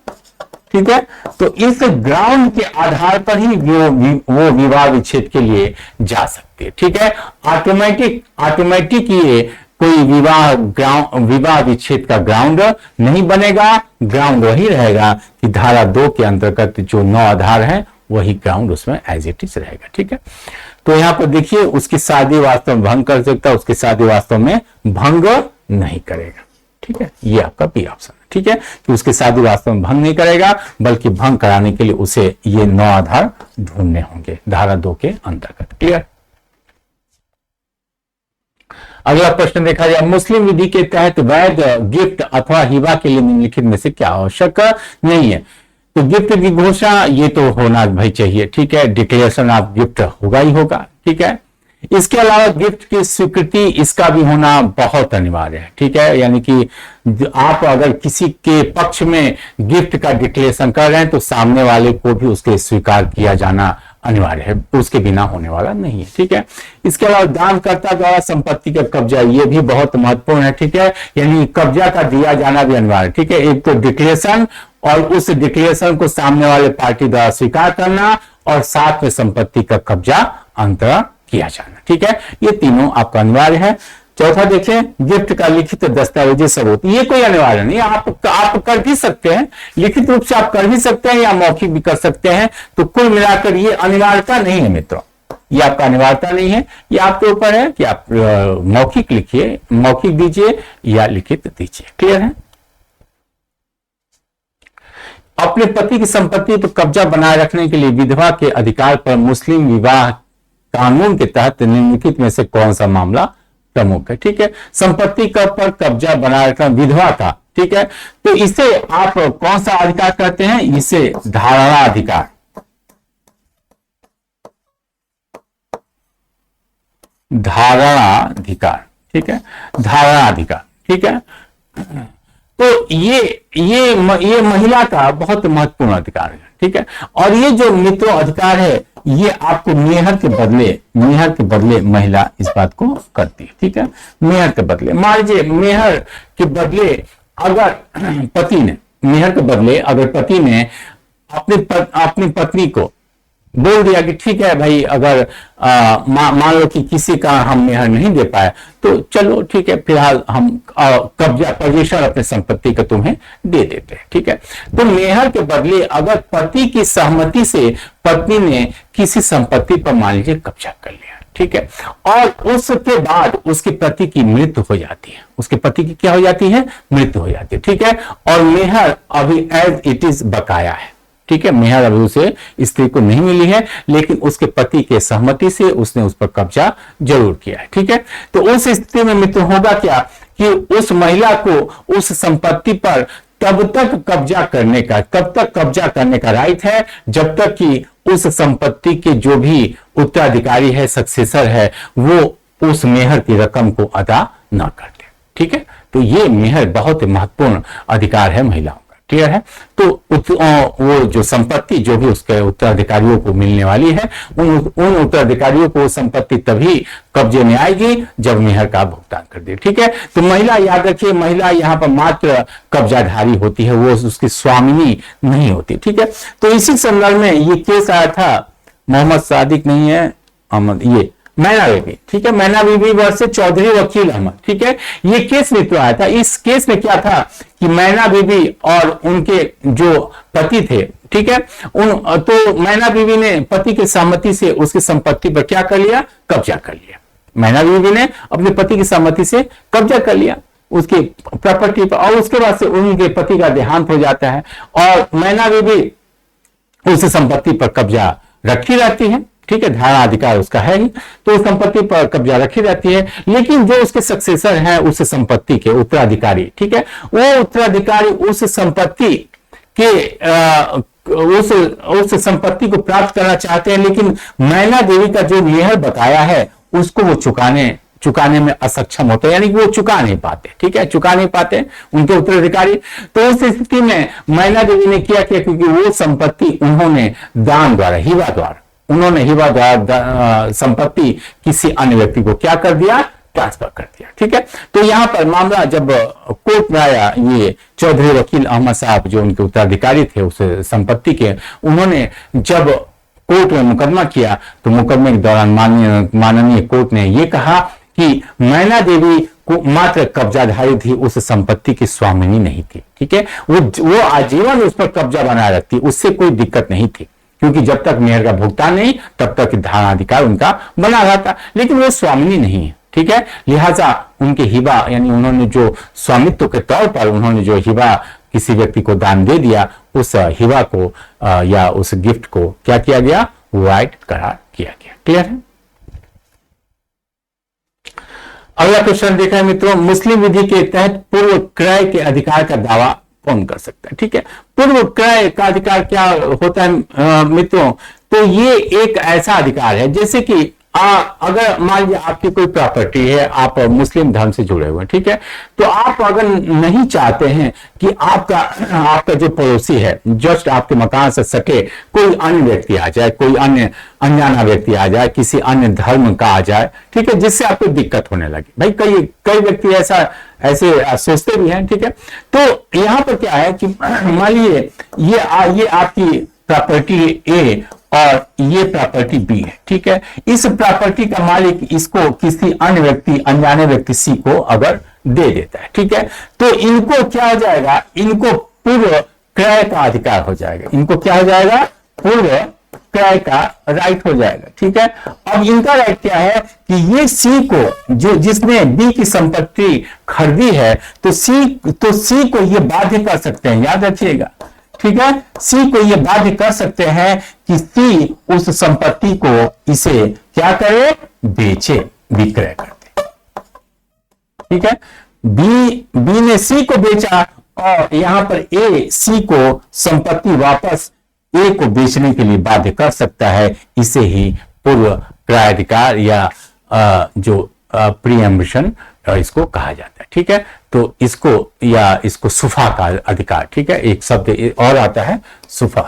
ठीक है। तो इस ग्राउंड के आधार पर ही वो विवाह विच्छेद के लिए जा सकती है, ठीक है। ऑटोमेटिक ये कोई विवाह विच्छेद का ग्राउंड नहीं बनेगा। ग्राउंड वही रहेगा कि धारा 2 के अंतर्गत जो 9 आधार है वही ग्राउंड उसमें एज इट इज रहेगा, ठीक है। तो यहां पर देखिए, उसकी शादी वास्तव में भंग कर सकता है, उसकी शादी वास्तव में भंग नहीं करेगा, ठीक है। ये आपका बी ऑप्शन है, ठीक है, कि उसकी शादी वास्तव में भंग नहीं करेगा, बल्कि भंग कराने के लिए उसे ये 9 आधार ढूंढने होंगे धारा 2 के अंतर्गत। क्लियर। अगला प्रश्न देखा जाए, मुस्लिम विधि के तहत वैध गिफ्ट अथवा हिबा के लिए निम्नलिखित में से क्या आवश्यक नहीं है। तो गिफ्ट की घोषणा ये तो होना भाई चाहिए, ठीक है, डिक्लेरेशन ऑफ गिफ्ट होगा ही होगा, ठीक है। इसके अलावा गिफ्ट की स्वीकृति इसका भी होना बहुत अनिवार्य है, ठीक है। यानी कि आप अगर किसी के पक्ष में गिफ्ट का डिक्लेरेशन कर रहे हैं तो सामने वाले को भी उसके स्वीकार किया जाना अनिवार्य है, उसके बिना होने वाला नहीं है, ठीक है। इसके अलावा दानकर्ता द्वारा संपत्ति का कब्जा, ये भी बहुत महत्वपूर्ण है, ठीक है। यानी कब्जा का दिया जाना भी अनिवार्य है, ठीक है। एक तो डिक्लेरेशन और उस डिक्लेरेशन को सामने वाले पार्टी द्वारा स्वीकार करना और साथ में संपत्ति का कब्जा अंतरण किया जाना, ठीक है। ये तीनों आपका अनिवार्य है। चौथा देखें, गिफ्ट का लिखित दस्तावेजी सबूत, ये कोई अनिवार्य नहीं, आप कर भी सकते हैं, लिखित रूप से आप कर भी सकते हैं या मौखिक भी कर सकते हैं। तो कुल मिलाकर ये अनिवार्यता नहीं है मित्रों, ये आपका अनिवार्यता नहीं है, ये आपके ऊपर है कि आप मौखिक लिखिए, मौखिक दीजिए या लिखित दीजिए। क्लियर है। अपने पति की संपत्ति पर कब्जा बनाए रखने के लिए विधवा के अधिकार पर मुस्लिम विवाह कानून के तहत निम्नलिखित में से कौन सा मामला प्रमुख है, ठीक है। संपत्ति पर कब्जा बनाए रखना विधवा का, ठीक है। तो इसे आप कौन सा अधिकार कहते हैं, इसे धारणा अधिकार, धारणाधिकार, ठीक है, धारणाधिकार, ठीक है। तो ये महिला का बहुत महत्वपूर्ण अधिकार है, ठीक है। और ये जो मित्रों अधिकार है, ये आपको मेहर के बदले महिला इस बात को करती है, ठीक है। मेहर के बदले, मान लीजिए मेहर के बदले अगर पति ने अपनी पत्नी को बोल दिया कि ठीक है भाई, अगर मान लो कि किसी का हम मेहर नहीं दे पाए तो चलो ठीक है, फिलहाल हम कब्जा पोजीशन अपने संपत्ति का तुम्हें दे देते हैं, ठीक है। तो मेहर के बदले अगर पति की सहमति से पत्नी ने किसी संपत्ति पर मान लीजिए कब्जा कर लिया, ठीक है, और उसके बाद उसके पति की मृत्यु हो जाती है, उसके पति की क्या हो जाती है, मृत्यु हो जाती है, ठीक है। और मेहर अभी एज इट इज बकाया है, ठीक है। मेहर अभी उसे स्त्री को नहीं मिली है, लेकिन उसके पति के सहमति से उसने उस पर कब्जा जरूर किया है, ठीक है। तो उस स्थिति में मित्र होगा क्या कि उस महिला को उस संपत्ति पर कब तक कब्जा करने का राइट है, जब तक कि उस संपत्ति के जो भी उत्तराधिकारी है, सक्सेसर है, वो उस मेहर की रकम को अदा ना कर दे, ठीक है। तो ये मेहर बहुत महत्वपूर्ण अधिकार है महिलाओं का। क्लियर है। तो वो जो संपत्ति जो भी उसके उत्तराधिकारियों को मिलने वाली है, उन उत्तराधिकारियों को संपत्ति तभी कब्जे में आएगी जब मेहर का भुगतान कर दे, ठीक है। तो महिला, याद रखिए, महिला यहाँ पर मात्र कब्जाधारी होती है, वो उसकी स्वामिनी नहीं होती, ठीक है। तो इसी संदर्भ में ये केस आया था, मोहम्मद सादिक नहीं है, अहमद, ये मैना बीबी, ठीक है, मैना बीबी वर्सेस चौधरी वकील अहमद, ठीक है। ये केस निकल आया था। इस केस में क्या था कि मैना बीबी और उनके जो पति थे, ठीक है, तो मैना बीबी ने पति की सहमति से उसकी संपत्ति पर क्या कर लिया, कब्जा कर लिया। मैना बीबी ने अपने पति की सहमति से कब्जा कर लिया उसकी प्रॉपर्टी पर, और उसके बाद से उनके पति का देहांत हो जाता है और मैना बीबी उस संपत्ति पर कब्जा रखी रहती है, ठीक है, धारणा अधिकार उसका है ही, तो उस संपत्ति पर कब्जा रखी रहती है। लेकिन जो उसके सक्सेसर हैं, उस संपत्ति के उत्तराधिकारी, ठीक है, वो उत्तराधिकारी उस संपत्ति के उस संपत्ति को प्राप्त करना चाहते हैं, लेकिन मैना देवी का जो मेहर बकाया है उसको वो चुकाने में असक्षम होते हैं, यानी कि वो चुका नहीं पाते, ठीक है, चुका नहीं पाते उनके उत्तराधिकारी। तो उस स्थिति में मैना देवी ने क्या किया, क्योंकि वो संपत्ति उन्होंने दान द्वारा, हिबा द्वारा संपत्ति किसी अन्य व्यक्ति को क्या कर दिया, ट्रांसफर कर दिया। ठीक है, तो यहां पर मामला जब कोर्ट में आया, ये चौधरी वकील अहमद साहब जो उनके उत्तराधिकारी थे उस संपत्ति के, उन्होंने जब कोर्ट में मुकदमा किया तो मुकदमे के दौरान माननीय कोर्ट ने यह कहा कि मैना देवी को मात्र कब्जाधारी थी, उस संपत्ति की स्वामिनी नहीं थी। ठीक है, वो आजीवन उस पर कब्जा बनाए रखती, उससे कोई दिक्कत नहीं थी, क्योंकि जब तक मेहर का भुगतान नहीं तब तक धारणाधिकार उनका बना रहा था, लेकिन वो स्वामिनी नहीं है। ठीक है, लिहाजा उनके हिबा यानी उन्होंने जो स्वामित्व के तौर पर उन्होंने जो हिबा किसी व्यक्ति को दान दे दिया, उस हिबा को या उस गिफ्ट को क्या किया गया, वाइड करार किया गया। क्लियर है। अगला क्वेश्चन देखा है मित्रों, मुस्लिम विधि के तहत पूर्व क्रय के अधिकार का दावा कौन कर सकता है। ठीक है, पूर्व क्रय का अधिकार क्या होता है मित्रों, तो ये एक ऐसा अधिकार है जैसे कि अगर मान लीजिए आपकी कोई प्रॉपर्टी है, आप मुस्लिम धर्म से जुड़े हुए हैं, ठीक है, तो आप अगर नहीं चाहते हैं कि आपका जो पड़ोसी है, जस्ट आपके मकान से सटे कोई अन्य व्यक्ति आ जाए, कोई अन्य अनजाना व्यक्ति आ जाए, किसी अन्य धर्म का आ जाए, ठीक है, जिससे आपको दिक्कत होने लगी। भाई कई व्यक्ति ऐसे सोचते भी हैं। ठीक है, तो यहां पर क्या है कि मान लीजिए ये आपकी प्रॉपर्टी ए और ये प्रॉपर्टी बी है। ठीक है, इस प्रॉपर्टी का मालिक इसको किसी अन्य व्यक्ति, अनजाने व्यक्ति सी को अगर दे देता है, ठीक है, तो इनको क्या हो जाएगा, इनको पूर्व क्रय का अधिकार हो जाएगा। इनको क्या हो जाएगा, पूर्व क्रय का राइट हो जाएगा। ठीक है, अब इनका राइट क्या है कि ये सी को, जो जिसने बी की संपत्ति खरीदी है, तो सी को ये बाध्य कर सकते हैं, याद रखिएगा। ठीक है, सी को ये बाध्य कर सकते हैं कि सी उस संपत्ति को इसे क्या करे, बेचे, विक्रय कर दे। ठीक है, बी ने सी को बेचा और यहां पर ए सी को संपत्ति वापस ए को बेचने के लिए बाध्य कर सकता है। इसे ही पूर्व क्रयाधिकार या जो प्रीएम्बिशन इसको कहा जाता है। ठीक है, तो इसको सुफा का अधिकार। ठीक है, एक शब्द और आता है सुफा।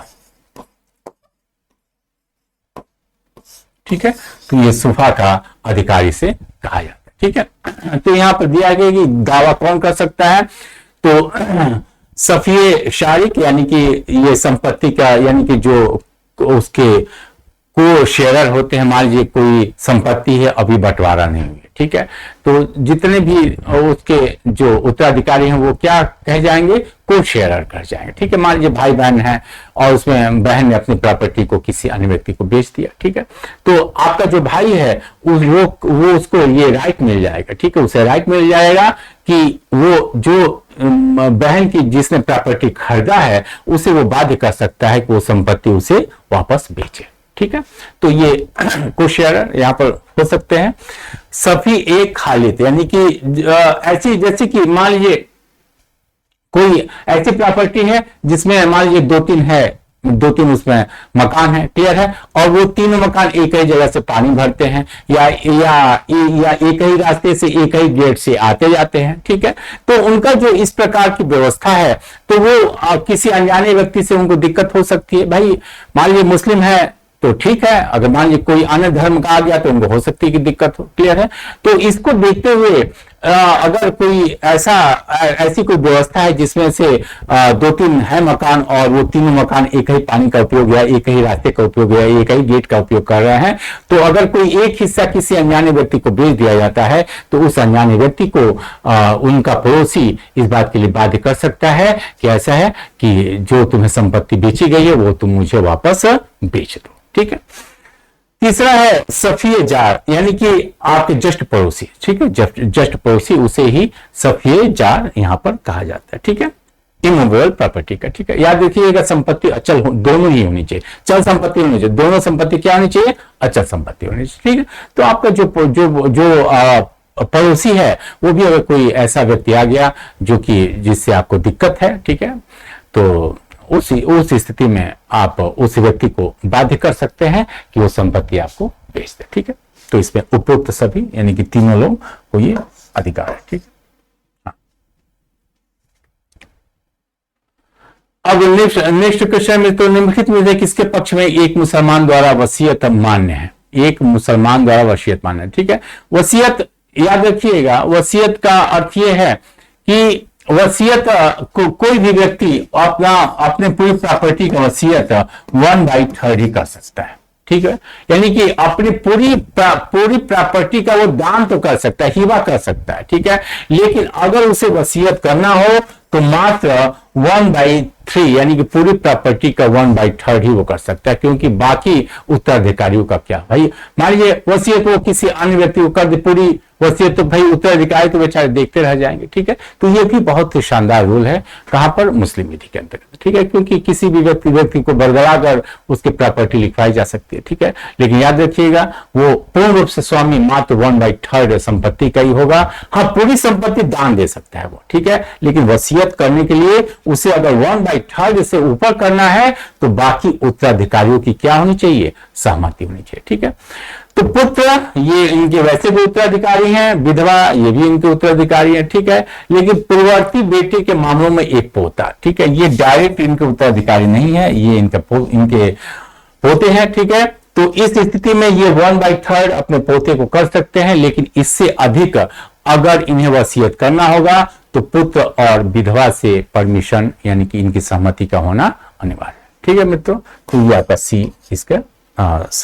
ठीक है, तो ये सुफा का अधिकार इसे कहा जाता है। ठीक है, तो यहां पर दिया गया कि दावा कौन कर सकता है, तो सफिए शारिक यानी कि ये संपत्ति का, यानी कि जो उसके को शेयर होते हैं, मान लीजिए कोई संपत्ति है अभी बंटवारा नहीं हुई। ठीक है, तो जितने भी उसके जो उत्तराधिकारी हैं वो क्या कह जाएंगे, को शेयरर कह जाएंगे। ठीक है, मान लीजिए भाई बहन है और उसमें बहन ने अपनी प्रॉपर्टी को किसी अन्य व्यक्ति को बेच दिया। ठीक है, तो आपका जो भाई है वो उसको ये राइट मिल जाएगा। ठीक है, उसे राइट मिल जाएगा कि वो जो बहन की जिसने प्रॉपर्टी खरीदा है उसे वो बाध्य कर सकता है कि वो संपत्ति उसे वापस बेचे। ठीक है, तो ये को शेयरर यहां पर हो सकते हैं। सफी एक खालिद यानी कि ऐसी, जैसे कि मान लीजिए कोई ऐसी प्रॉपर्टी है जिसमें मान लीजिए दो तीन उसमें मकान है, क्लियर है, और वो तीनों मकान एक ही जगह से पानी भरते हैं या एक ही रास्ते से, एक ही गेट से आते जाते हैं। ठीक है, तो उनका जो इस प्रकार की व्यवस्था है तो वो किसी अनजाने व्यक्ति से उनको दिक्कत हो सकती है। भाई मान लीजिए मुस्लिम है तो ठीक है, अगर मान लीजिए कोई अन्य धर्म का आ गया तो उनको हो सकती है कि दिक्कत हो। क्लियर है, तो इसको देखते हुए अगर कोई ऐसी कोई व्यवस्था है जिसमें से दो तीन है मकान और वो तीनों मकान एक ही पानी का उपयोग या एक ही रास्ते का उपयोग या एक ही गेट का उपयोग कर रहे हैं, तो अगर कोई एक हिस्सा किसी अनजाने व्यक्ति को बेच दिया जाता है तो उस अनजाने व्यक्ति को उनका पड़ोसी इस बात के लिए बाध्य कर सकता है कि ऐसा है कि जो तुम्हें संपत्ति बेची गई है वो तुम मुझे वापस बेच दो। ठीक है, तीसरा है सफिए जार यानी कि आपके जस्ट पड़ोसी। ठीक है, जस्ट पड़ोसी उसे ही सफिए जार यहां पर कहा जाता है। ठीक है, इमूवेबल प्रॉपर्टी का। ठीक है, याद रखिएगा संपत्ति अचल दोनों ही होनी चाहिए, चल संपत्ति होनी चाहिए, दोनों संपत्ति क्या होनी चाहिए, अचल संपत्ति होनी चाहिए। ठीक है, तो आपका जो पड़ोसी है वो भी अगर कोई ऐसा व्यक्ति आ गया जो कि जिससे आपको दिक्कत है, ठीक है, तो उस स्थिति में आप उस व्यक्ति को बाध्य कर सकते हैं कि वो संपत्ति आपको बेच दे। ठीक है, तो इसमें उपरोक्त सभी यानी कि तीनों लोग को ये अधिकार है। ठीक है, अब नेक्स्ट क्वेश्चन में, तो निम्नलिखित में से किसके पक्ष में एक मुसलमान द्वारा वसीयत मान्य है, एक मुसलमान द्वारा वसीयत मान्य है। ठीक है, वसीयत याद रखिएगा, वसीयत का अर्थ यह है कि वसीयत को कोई भी व्यक्ति अपने पूरी प्रॉपर्टी का वसीयत 1/3 ही कर सकता है, ठीक है। यानी कि अपनी पूरी प्रॉपर्टी का वो दान तो कर सकता है, हिबा कर सकता है, ठीक है, लेकिन अगर उसे वसीयत करना हो तो मात्र 1/3 यानी कि पूरी प्रॉपर्टी का 1/3 ही वो कर सकता है, क्योंकि बाकी उत्तराधिकारियों का क्या। भाई मान लीजिए वसीयत वो किसी अन्य व्यक्ति को कर दे पूरी वसीयत, तो भाई उत्तराधिकारी तो बेचारे देखते रह जाएंगे, ठीक है। तो ये भी बहुत ही शानदार रूल है, कहां पर, मुस्लिम विधि के अंतर्गत, ठीक है, क्योंकि किसी भी व्यक्ति को बरगला कर उसकी प्रॉपर्टी लिखवाई जा सकती है, ठीक है। लेकिन याद रखिएगा वो पूर्ण रूप से स्वामी मात्र 1/3 संपत्ति का ही होगा। हाँ, पूरी संपत्ति दान दे सकता है वो, ठीक है, लेकिन वसीयत करने के लिए उसे अगर 1/3 से ऊपर करना है तो बाकी उत्तराधिकारियों की क्या होनी चाहिए, सहमति होनी चाहिए, ठीक है। तो पुत्र ये इनके वैसे भी उत्तराधिकारी हैं, विधवा ये भी इनके उत्तराधिकारी हैं, ठीक है, लेकिन पूर्ववर्ती बेटे के मामलों में एक पोता, ठीक है, ये डायरेक्ट इनके उत्तराधिकारी नहीं है, ये इनके पोते हैं, ठीक है। तो इस स्थिति में ये 1/3 अपने पोते को कर सकते हैं, लेकिन इससे अधिक अगर इन्हें वसीयत करना होगा तो पुत्र और विधवा से परमिशन यानी कि इनकी सहमति का होना अनिवार्य है, ठीक है मित्रों। तो ये आपका सी इसका